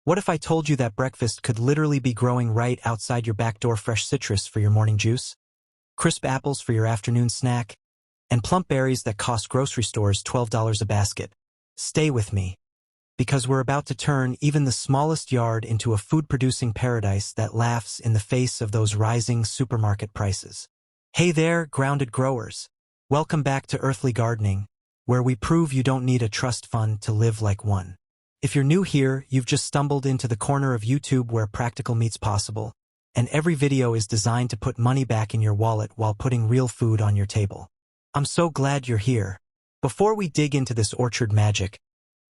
What if I told you that breakfast could literally be growing right outside your back door? Fresh citrus for your morning juice, crisp apples for your afternoon snack, and plump berries that cost grocery stores $12 a basket. Stay with me, because we're about to turn even the smallest yard into a food-producing paradise that laughs in the face of those rising supermarket prices. Hey there, grounded growers. Welcome back to Earthly Gardening, where we prove you don't need a trust fund to live like one. If you're new here, you've just stumbled into the corner of YouTube where practical meets possible, and every video is designed to put money back in your wallet while putting real food on your table. I'm so glad you're here. Before we dig into this orchard magic,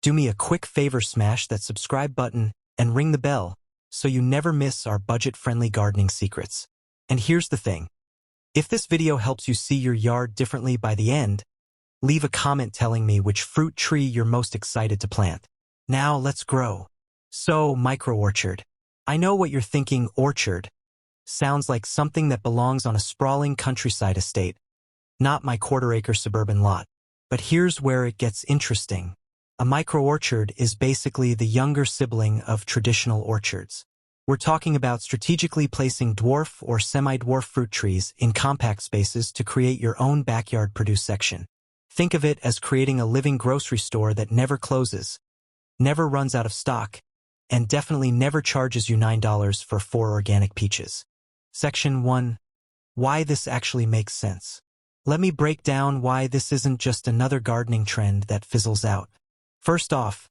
do me a quick favor: smash that subscribe button and ring the bell so you never miss our budget-friendly gardening secrets. And here's the thing. If this video helps you see your yard differently by the end, leave a comment telling me which fruit tree you're most excited to plant. Now let's grow. So, micro-orchard. I know what you're thinking. Orchard sounds like something that belongs on a sprawling countryside estate, not my quarter-acre suburban lot. But here's where it gets interesting. A micro-orchard is basically the younger sibling of traditional orchards. We're talking about strategically placing dwarf or semi-dwarf fruit trees in compact spaces to create your own backyard produce section. Think of it as creating a living grocery store that never closes, never runs out of stock, and definitely never charges you $9 for 4 organic peaches. Section 1. Why this actually makes sense. Let me break down why this isn't just another gardening trend that fizzles out. First off,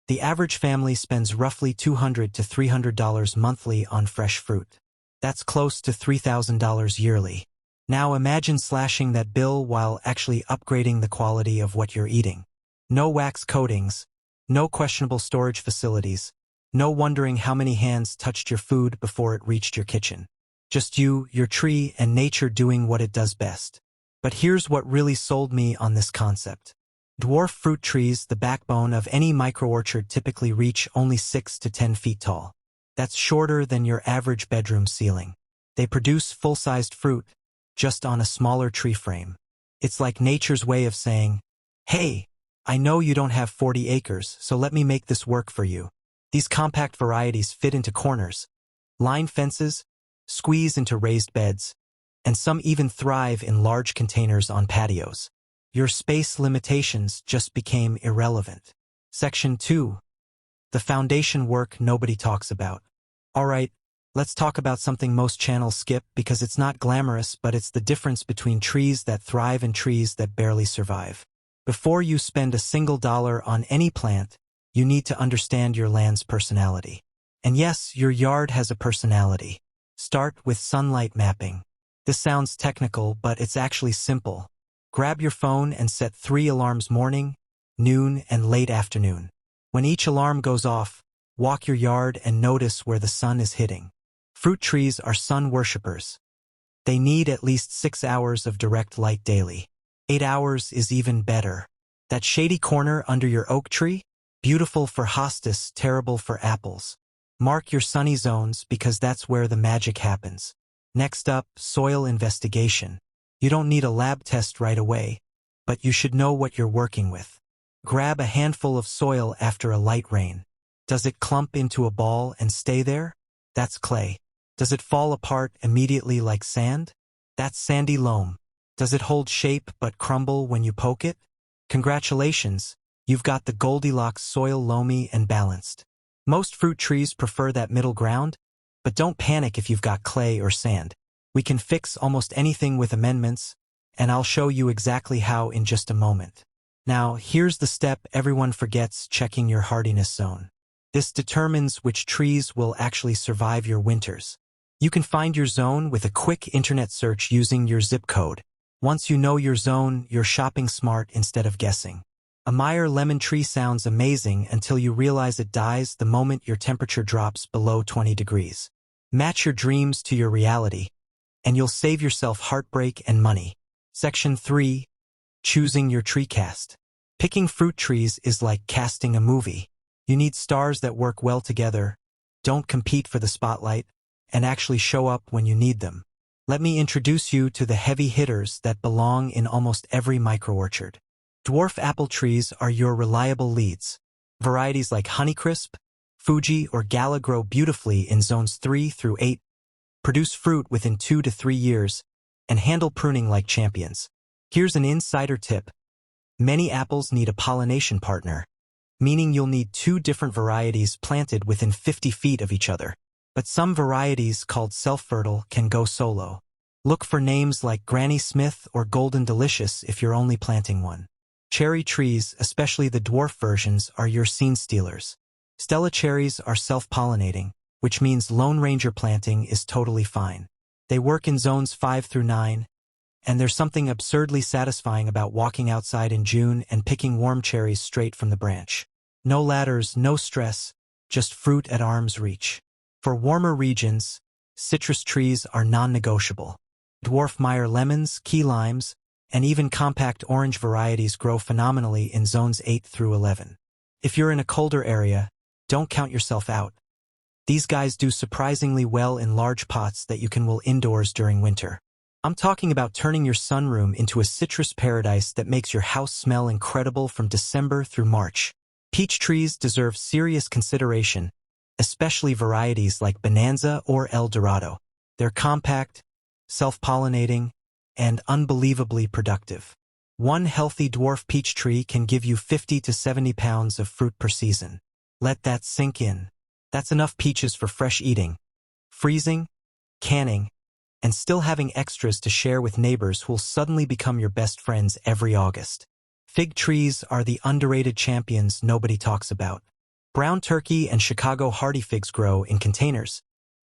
the average family spends roughly $200 to $300 monthly on fresh fruit. That's close to $3,000 yearly. Now imagine slashing that bill while actually upgrading the quality of what you're eating. No wax coatings, no questionable storage facilities, no wondering how many hands touched your food before it reached your kitchen. Just you, your tree, and nature doing what it does best. But here's what really sold me on this concept. Dwarf fruit trees, the backbone of any micro-orchard, typically reach only 6 to 10 feet tall. That's shorter than your average bedroom ceiling. They produce full-sized fruit, just on a smaller tree frame. It's like nature's way of saying, hey, I know you don't have 40 acres, so let me make this work for you. These compact varieties fit into corners, line fences, squeeze into raised beds, and some even thrive in large containers on patios. Your space limitations just became irrelevant. Section 2. The foundation work nobody talks about. Alright, let's talk about something most channels skip because it's not glamorous, but it's the difference between trees that thrive and trees that barely survive. Before you spend a single dollar on any plant, you need to understand your land's personality. And yes, your yard has a personality. Start with sunlight mapping. This sounds technical, but it's actually simple. Grab your phone and set 3 alarms: morning, noon, and late afternoon. When each alarm goes off, walk your yard and notice where the sun is hitting. Fruit trees are sun worshippers. They need at least 6 hours of direct light daily. 8 hours is even better. That shady corner under your oak tree? Beautiful for hostas, terrible for apples. Mark your sunny zones because that's where the magic happens. Next up, soil investigation. You don't need a lab test right away, but you should know what you're working with. Grab a handful of soil after a light rain. Does it clump into a ball and stay there? That's clay. Does it fall apart immediately like sand? That's sandy loam. Does it hold shape but crumble when you poke it? Congratulations, you've got the Goldilocks soil, loamy and balanced. Most fruit trees prefer that middle ground, but don't panic if you've got clay or sand. We can fix almost anything with amendments, and I'll show you exactly how in just a moment. Now, here's the step everyone forgets: checking your hardiness zone. This determines which trees will actually survive your winters. You can find your zone with a quick internet search using your zip code. Once you know your zone, you're shopping smart instead of guessing. A Meyer lemon tree sounds amazing until you realize it dies the moment your temperature drops below 20 degrees. Match your dreams to your reality, and you'll save yourself heartbreak and money. Section 3. Choosing your tree cast. Picking fruit trees is like casting a movie. You need stars that work well together, don't compete for the spotlight, and actually show up when you need them. Let me introduce you to the heavy hitters that belong in almost every micro-orchard. Dwarf apple trees are your reliable leads. Varieties like Honeycrisp, Fuji or Gala grow beautifully in zones 3 through 8, produce fruit within 2 to 3 years, and handle pruning like champions. Here's an insider tip. Many apples need a pollination partner, meaning you'll need 2 different varieties planted within 50 feet of each other. But some varieties, called self-fertile, can go solo. Look for names like Granny Smith or Golden Delicious if you're only planting one. Cherry trees, especially the dwarf versions, are your scene stealers. Stella cherries are self-pollinating, which means Lone Ranger planting is totally fine. They work in zones 5 through 9, and there's something absurdly satisfying about walking outside in June and picking warm cherries straight from the branch. No ladders, no stress, just fruit at arm's reach. For warmer regions, citrus trees are non-negotiable. Dwarf Meyer lemons, key limes, and even compact orange varieties grow phenomenally in zones 8 through 11. If you're in a colder area, don't count yourself out. These guys do surprisingly well in large pots that you can will indoors during winter. I'm talking about turning your sunroom into a citrus paradise that makes your house smell incredible from December through March. Peach trees deserve serious consideration, especially varieties like Bonanza or El Dorado. They're compact, self-pollinating, and unbelievably productive. One healthy dwarf peach tree can give you 50 to 70 pounds of fruit per season. Let that sink in. That's enough peaches for fresh eating, freezing, canning, and still having extras to share with neighbors who'll suddenly become your best friends every August. Fig trees are the underrated champions nobody talks about. Brown turkey and Chicago hardy figs grow in containers,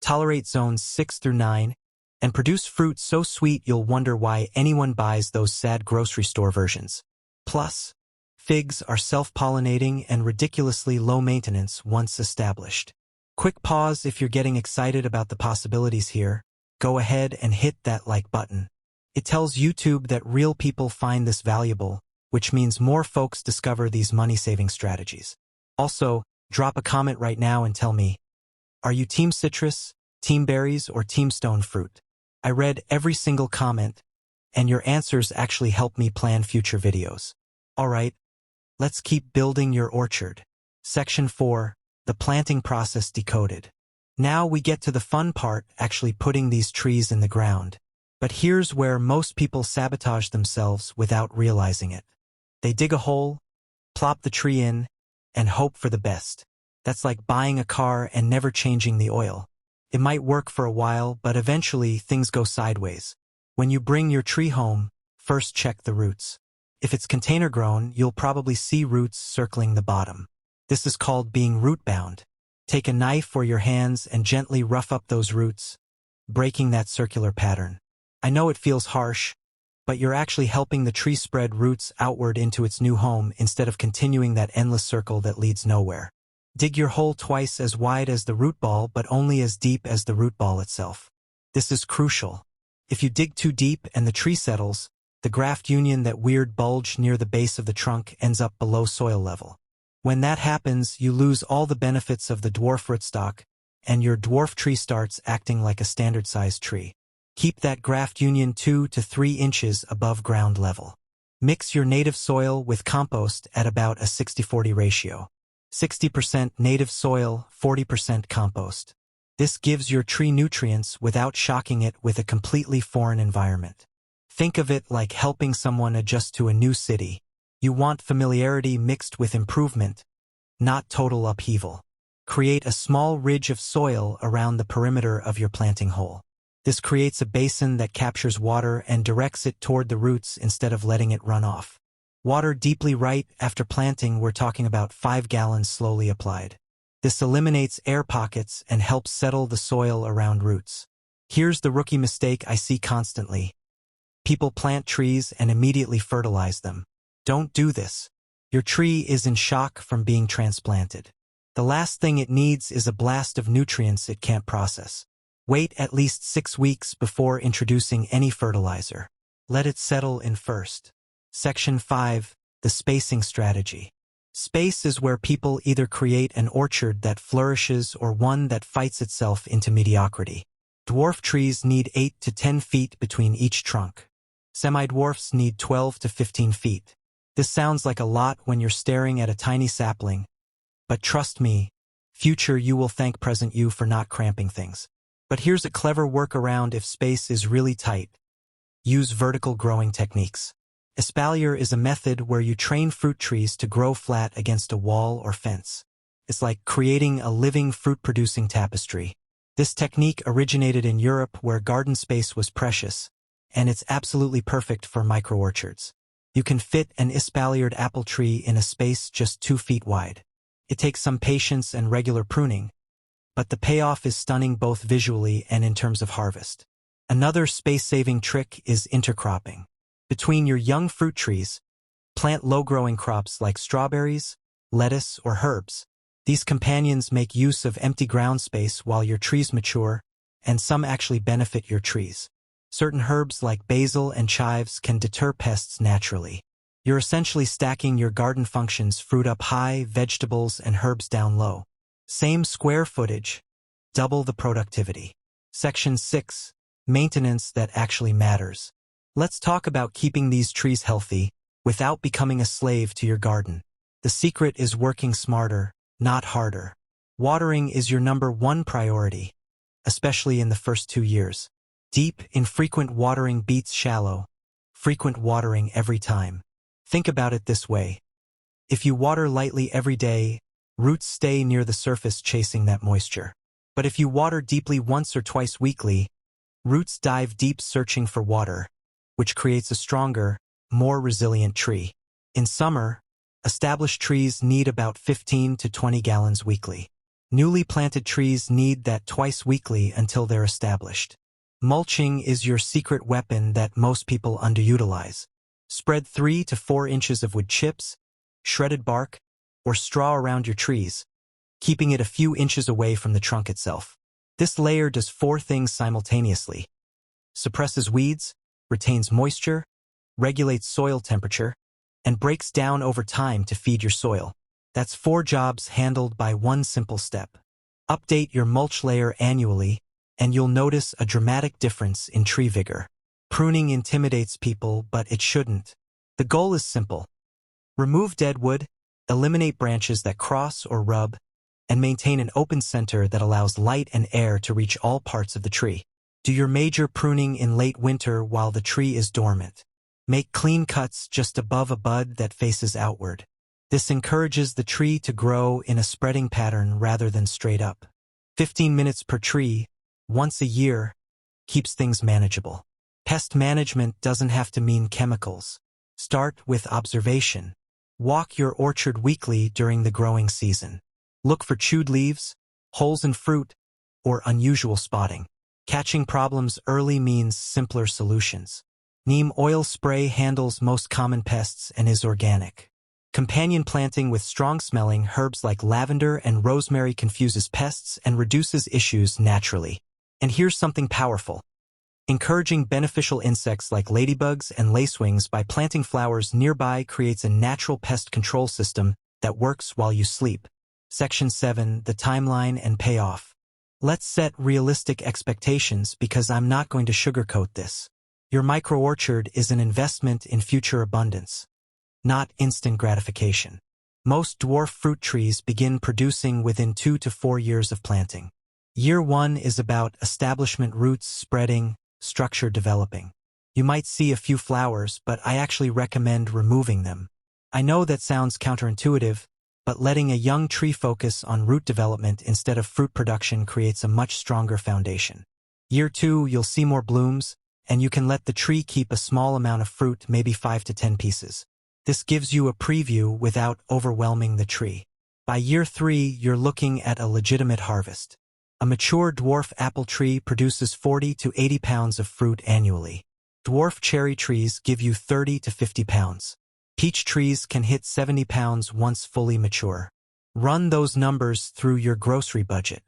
tolerate zones 6 through 9, and produce fruit so sweet you'll wonder why anyone buys those sad grocery store versions. Plus, figs are self-pollinating and ridiculously low maintenance once established. Quick pause if you're getting excited about the possibilities here. Go ahead and hit that like button. It tells YouTube that real people find this valuable, which means more folks discover these money-saving strategies. Also, drop a comment right now and tell me, are you Team Citrus, Team Berries, or Team Stone Fruit? I read every single comment, and your answers actually help me plan future videos. Alright, let's keep building your orchard. Section 4, the planting process decoded. Now we get to the fun part, actually putting these trees in the ground. But here's where most people sabotage themselves without realizing it. They dig a hole, plop the tree in, and hope for the best. That's like buying a car and never changing the oil. It might work for a while, but eventually things go sideways. When you bring your tree home, first check the roots. If it's container grown, you'll probably see roots circling the bottom. This is called being root-bound. Take a knife or your hands and gently rough up those roots, breaking that circular pattern. I know it feels harsh, but you're actually helping the tree spread roots outward into its new home instead of continuing that endless circle that leads nowhere. Dig your hole twice as wide as the root ball, but only as deep as the root ball itself. This is crucial. If you dig too deep and the tree settles, the graft union, that weird bulge near the base of the trunk, ends up below soil level. When that happens, you lose all the benefits of the dwarf rootstock, and your dwarf tree starts acting like a standard-sized tree. Keep that graft union 2 to 3 inches above ground level. Mix your native soil with compost at about a 60-40 ratio. 60% native soil, 40% compost. This gives your tree nutrients without shocking it with a completely foreign environment. Think of it like helping someone adjust to a new city. You want familiarity mixed with improvement, not total upheaval. Create a small ridge of soil around the perimeter of your planting hole. This creates a basin that captures water and directs it toward the roots instead of letting it run off. Water deeply right after planting. We're talking about 5 gallons slowly applied. This eliminates air pockets and helps settle the soil around roots. Here's the rookie mistake I see constantly. People plant trees and immediately fertilize them. Don't do this. Your tree is in shock from being transplanted. The last thing it needs is a blast of nutrients it can't process. Wait at least 6 weeks before introducing any fertilizer. Let it settle in first. Section 5, the spacing strategy. Space is where people either create an orchard that flourishes or one that fights itself into mediocrity. Dwarf trees need 8 to 10 feet between each trunk. Semi-dwarfs need 12 to 15 feet. This sounds like a lot when you're staring at a tiny sapling, but trust me, Future you will thank present you for not cramping things. But here's a clever workaround if space is really tight. Use vertical growing techniques. Espalier is a method where you train fruit trees to grow flat against a wall or fence. It's like creating a living fruit-producing tapestry. This technique originated in Europe where garden space was precious, and it's absolutely perfect for micro-orchards. You can fit an espaliered apple tree in a space just 2 feet wide. It takes some patience and regular pruning, but the payoff is stunning both visually and in terms of harvest. Another space-saving trick is intercropping. Between your young fruit trees, plant low-growing crops like strawberries, lettuce, or herbs. These companions make use of empty ground space while your trees mature, and some actually benefit your trees. Certain herbs like basil and chives can deter pests naturally. You're essentially stacking your garden functions: fruit up high, vegetables and herbs down low. Same square footage, double the productivity. Section 6. Maintenance that actually matters. Let's talk about keeping these trees healthy without becoming a slave to your garden. The secret is working smarter, not harder. Watering is your #1 priority, especially in the first 2 years. Deep, infrequent watering beats shallow, frequent watering every time. Think about it this way. If you water lightly every day, roots stay near the surface chasing that moisture. But if you water deeply once or twice weekly, roots dive deep searching for water, which creates a stronger, more resilient tree. In summer, established trees need about 15 to 20 gallons weekly. Newly planted trees need that twice weekly until they're established. Mulching is your secret weapon that most people underutilize. Spread 3 to 4 inches of wood chips, shredded bark, or straw around your trees, keeping it a few inches away from the trunk itself. This layer does 4 things simultaneously: suppresses weeds, retains moisture, regulates soil temperature, and breaks down over time to feed your soil. That's 4 jobs handled by one simple step. Update your mulch layer annually, and you'll notice a dramatic difference in tree vigor. Pruning intimidates people, but it shouldn't. The goal is simple. Remove dead wood, eliminate branches that cross or rub, and maintain an open center that allows light and air to reach all parts of the tree. Do your major pruning in late winter while the tree is dormant. Make clean cuts just above a bud that faces outward. This encourages the tree to grow in a spreading pattern rather than straight up. 15 minutes per tree, once a year, keeps things manageable. Pest management doesn't have to mean chemicals. Start with observation. Walk your orchard weekly during the growing season. Look for chewed leaves, holes in fruit, or unusual spotting. Catching problems early means simpler solutions. Neem oil spray handles most common pests and is organic. Companion planting with strong-smelling herbs like lavender and rosemary confuses pests and reduces issues naturally. And here's something powerful. Encouraging beneficial insects like ladybugs and lacewings by planting flowers nearby creates a natural pest control system that works while you sleep. Section 7. The timeline and payoff. Let's set realistic expectations because I'm not going to sugarcoat this. Your micro-orchard is an investment in future abundance, not instant gratification. Most dwarf fruit trees begin producing within 2 to 4 years of planting. Year 1 is about establishment, roots spreading, structure developing. You might see a few flowers, but I actually recommend removing them. I know that sounds counterintuitive, but letting a young tree focus on root development instead of fruit production creates a much stronger foundation. Year 2, you'll see more blooms, and you can let the tree keep a small amount of fruit, maybe 5 to 10 pieces. This gives you a preview without overwhelming the tree. By year 3, you're looking at a legitimate harvest. A mature dwarf apple tree produces 40 to 80 pounds of fruit annually. Dwarf cherry trees give you 30 to 50 pounds. Peach trees can hit 70 pounds once fully mature. Run those numbers through your grocery budget.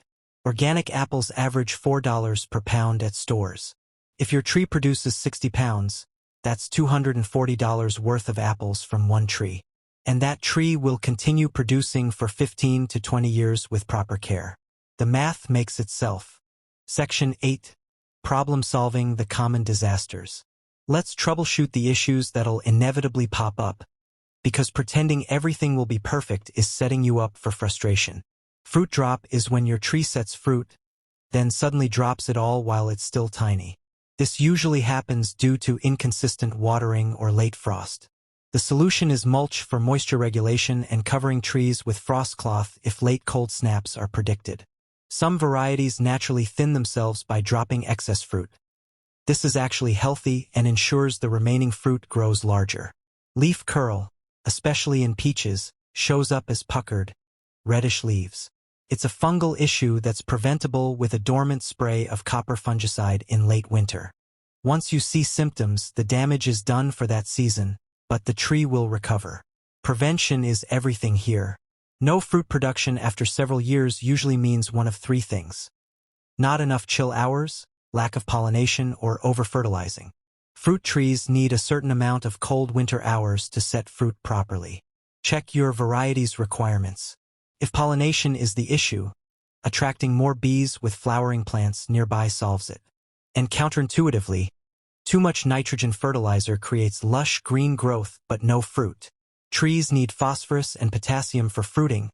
Organic apples average $4 per pound at stores. If your tree produces 60 pounds, that's $240 worth of apples from one tree. And that tree will continue producing for 15 to 20 years with proper care. The math makes itself. Section 8. Problem solving the common disasters. Let's troubleshoot the issues that'll inevitably pop up, because pretending everything will be perfect is setting you up for frustration. Fruit drop is when your tree sets fruit, then suddenly drops it all while it's still tiny. This usually happens due to inconsistent watering or late frost. The solution is mulch for moisture regulation and covering trees with frost cloth if late cold snaps are predicted. Some varieties naturally thin themselves by dropping excess fruit. This is actually healthy and ensures the remaining fruit grows larger. Leaf curl, especially in peaches, shows up as puckered, reddish leaves. It's a fungal issue that's preventable with a dormant spray of copper fungicide in late winter. Once you see symptoms, the damage is done for that season, but the tree will recover. Prevention is everything here. No fruit production after several years usually means one of three things: not enough chill hours, lack of pollination, or over-fertilizing. Fruit trees need a certain amount of cold winter hours to set fruit properly. Check your variety's requirements. If pollination is the issue, attracting more bees with flowering plants nearby solves it. And counterintuitively, too much nitrogen fertilizer creates lush green growth but no fruit. Trees need phosphorus and potassium for fruiting.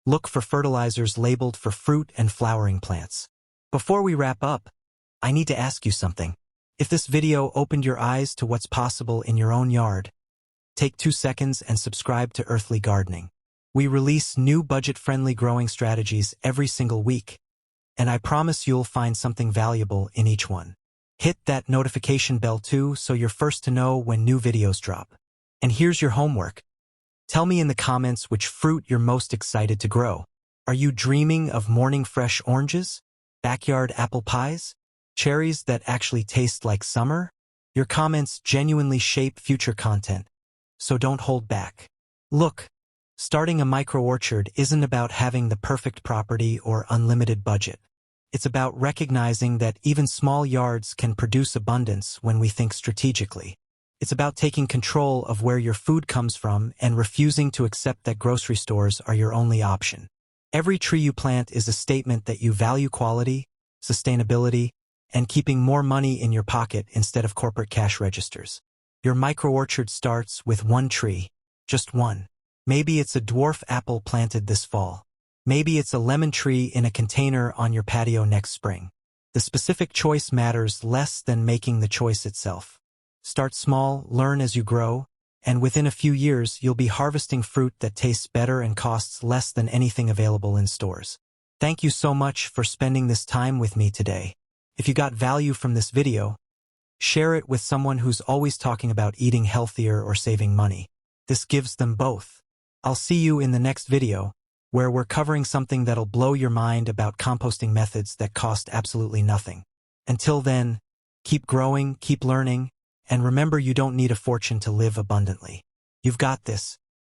Look for fertilizers labeled for fruit and flowering plants. Before we wrap up, I need to ask you something. If this video opened your eyes to what's possible in your own yard, take 2 seconds and subscribe to Earthly Gardening. We release new budget-friendly growing strategies every single week, and I promise you'll find something valuable in each one. Hit that notification bell too so you're first to know when new videos drop. And here's your homework. Tell me in the comments which fruit you're most excited to grow. Are you dreaming of morning fresh oranges? Backyard apple pies? Cherries that actually taste like summer? Your comments genuinely shape future content, so don't hold back. Look, starting a micro-orchard isn't about having the perfect property or unlimited budget. It's about recognizing that even small yards can produce abundance when we think strategically. It's about taking control of where your food comes from and refusing to accept that grocery stores are your only option. Every tree you plant is a statement that you value quality, sustainability, and keeping more money in your pocket instead of corporate cash registers. Your micro-orchard starts with one tree, just one. Maybe it's a dwarf apple planted this fall. Maybe it's a lemon tree in a container on your patio next spring. The specific choice matters less than making the choice itself. Start small, learn as you grow, and within a few years you'll be harvesting fruit that tastes better and costs less than anything available in stores. Thank you so much for spending this time with me today. If you got value from this video, share it with someone who's always talking about eating healthier or saving money. This gives them both. I'll see you in the next video, where we're covering something that'll blow your mind about composting methods that cost absolutely nothing. Until then, keep growing, keep learning, and remember you don't need a fortune to live abundantly. You've got this.